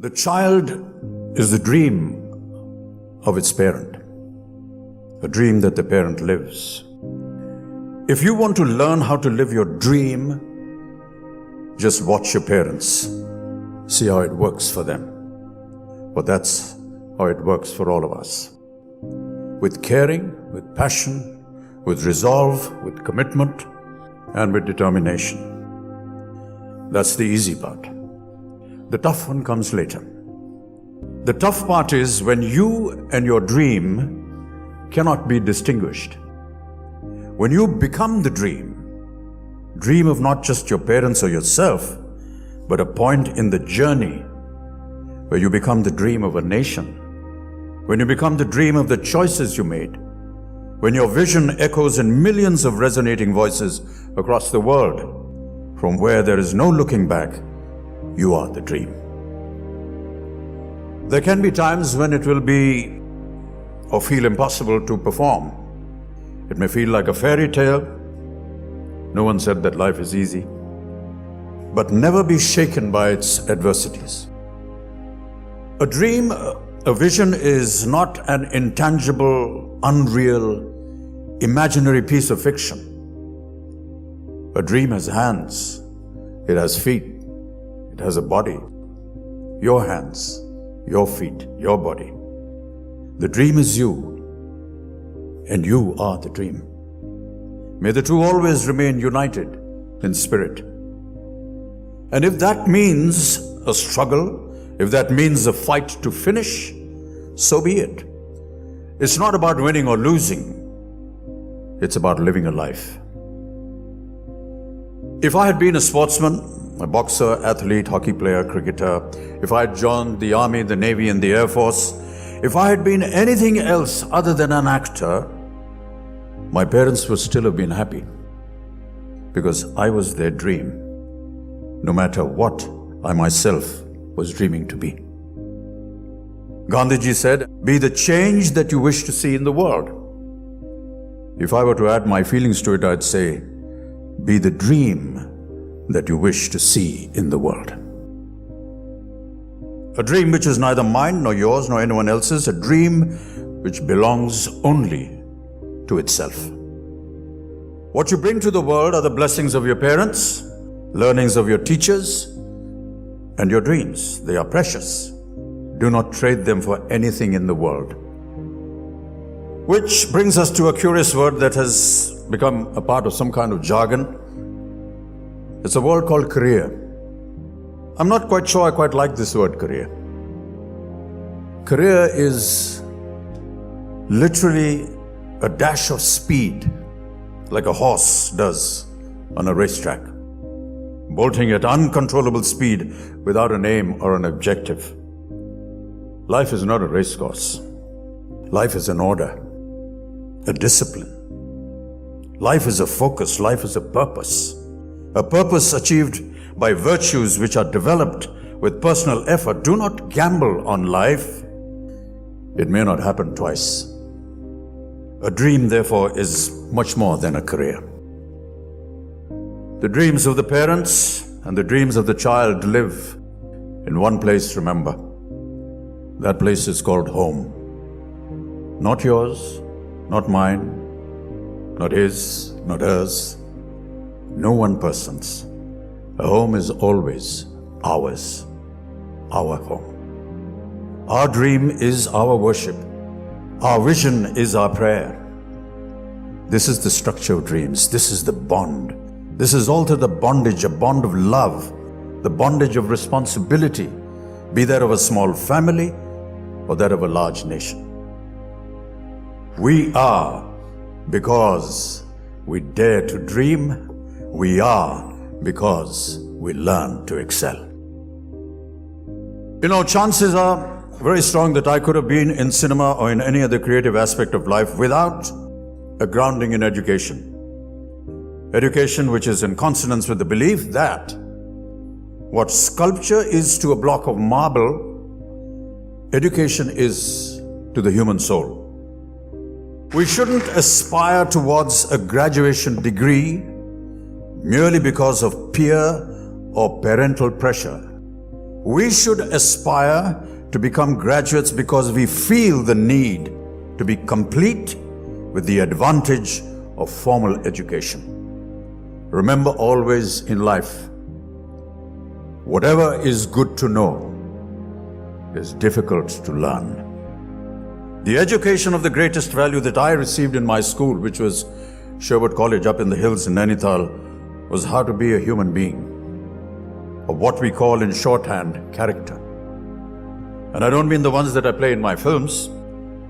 The child is the dream of its parent, a dream that the parent lives. If you want to learn how to live your dream, just watch your parents. See how it works for them. But that's how it works for all of us. With caring, with passion, with resolve, with commitment, and with determination. That's the easy part. The tough one comes later. The tough part is when you and your dream cannot be distinguished. When you become the dream of not just your parents or yourself, but a point in the journey where you become the dream of a nation, when you become the dream of the choices you made, when your vision echoes in millions of resonating voices across the world, from where there is no looking back, you are the dream. There can be times when it will be or feel impossible to perform. It may feel like a fairy tale. No one said that life is easy. But never be shaken by its adversities. A dream, a vision is not an intangible, unreal, imaginary piece of fiction. A dream has hands, it has feet, it has a body. Your hands, your feet, your body. The dream is you, and you are the dream. May the two always remain united in spirit. And if that means a struggle, if that means a fight to finish, so be it. It's not about winning or losing. It's about living a life. If I had been a sportsman, a boxer, athlete, hockey player, cricketer, if I had joined the army, the navy, and the air force, if I had been anything else other than an actor, my parents would still have been happy because I was their dream, no matter what I myself was dreaming to be. Gandhiji said, "Be the change that you wish to see in the world." If I were to add my feelings to it, I'd say, be the dream that you wish to see in the world. A dream which is neither mine, nor yours, nor anyone else's, a dream which belongs only to itself. What you bring to the world are the blessings of your parents, learnings of your teachers, and your dreams. They are precious. Do not trade them for anything in the world. Which brings us to a curious word that has become a part of some kind of jargon. It's a word called career. I'm not quite sure I quite like this word career. Career is literally a dash of speed, like a horse does on a racetrack, bolting at uncontrollable speed without an aim or an objective. Life is not a race course. Life is an order, a discipline. Life is a focus. Life is a purpose achieved by virtues which are developed with personal effort. Do not gamble on life. It may not happen twice. A dream, therefore, is much more than a career. The dreams of the parents and the dreams of the child live in one place, remember. That place is called home. Not yours, not mine, not his, not hers. No one person's. A home is always ours, our home. Our dream is our worship. Our vision is our prayer. This is the structure of dreams. This is the bond. This is also the bondage, a bond of love, the bondage of responsibility, be that of a small family or that of a large nation. We are because we dare to dream. We are because we learn to excel. Chances are very strong that I could have been in cinema or in any other creative aspect of life without a grounding in education. Education which is in consonance with the belief that what sculpture is to a block of marble, education is to the human soul. We shouldn't aspire towards a graduation degree merely because of peer or parental pressure. We should aspire to become graduates because we feel the need to be complete with the advantage of formal education. Remember always in life, whatever is good to know is difficult to learn. The education of the greatest value that I received in my school, which was Sherwood College up in the hills in Nainital, was how to be a human being, or what we call in shorthand, character. And I don't mean the ones that I play in my films.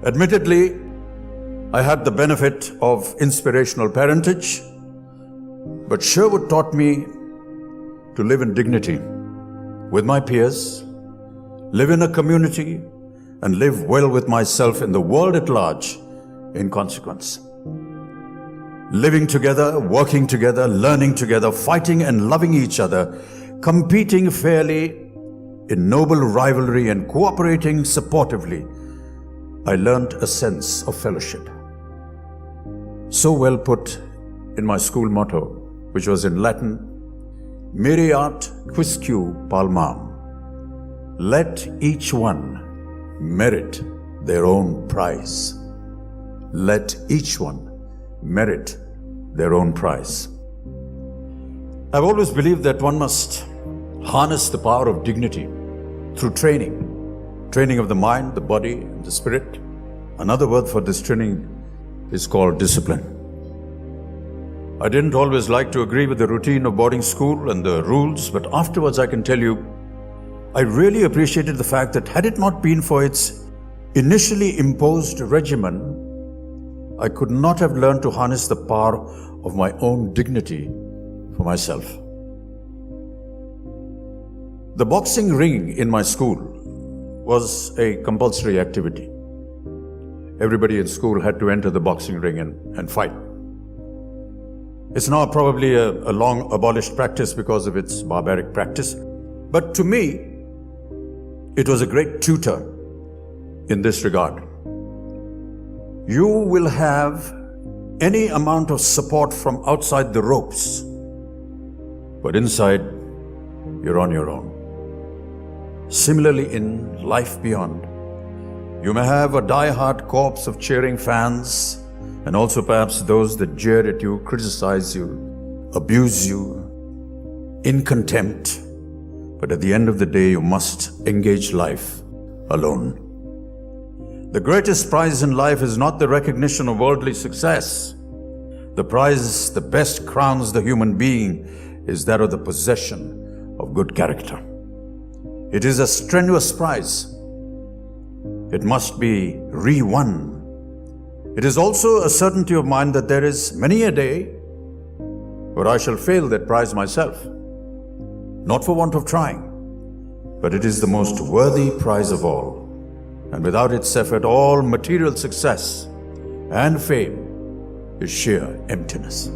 Admittedly, I had the benefit of inspirational parentage, but Sherwood taught me to live in dignity with my peers, live in a community, and live well with myself in the world at large in consequence. Living together, working together, learning together, fighting and loving each other, competing fairly in noble rivalry and cooperating supportively, I learned a sense of fellowship. So well put in my school motto, which was in Latin, Miriat quisque palmam. Let each one merit their own prize. Let each one merit their own prize. I've always believed that one must harness the power of dignity through training of the mind, the body, and the spirit. Another word for this training is called discipline. I didn't always like to agree with the routine of boarding school and the rules, but afterwards I can tell you, I really appreciated the fact that had it not been for its initially imposed regimen, I could not have learned to harness the power of my own dignity for myself. The boxing ring in my school was a compulsory activity. Everybody in school had to enter the boxing ring and fight. It's now probably a long abolished practice because of its barbaric practice. But to me, it was a great tutor in this regard. You will have any amount of support from outside the ropes, but inside, you're on your own. Similarly, in life beyond, you may have a die-hard corps of cheering fans, and also perhaps those that jeer at you, criticize you, abuse you, in contempt. But at the end of the day, you must engage life alone. The greatest prize in life is not the recognition of worldly success. The prize that best crowns the human being is that of the possession of good character. It is a strenuous prize. It must be re-won. It is also a certainty of mind that there is many a day where I shall fail that prize myself. Not for want of trying, but it is the most worthy prize of all. And without its effort, all material success and fame is sheer emptiness.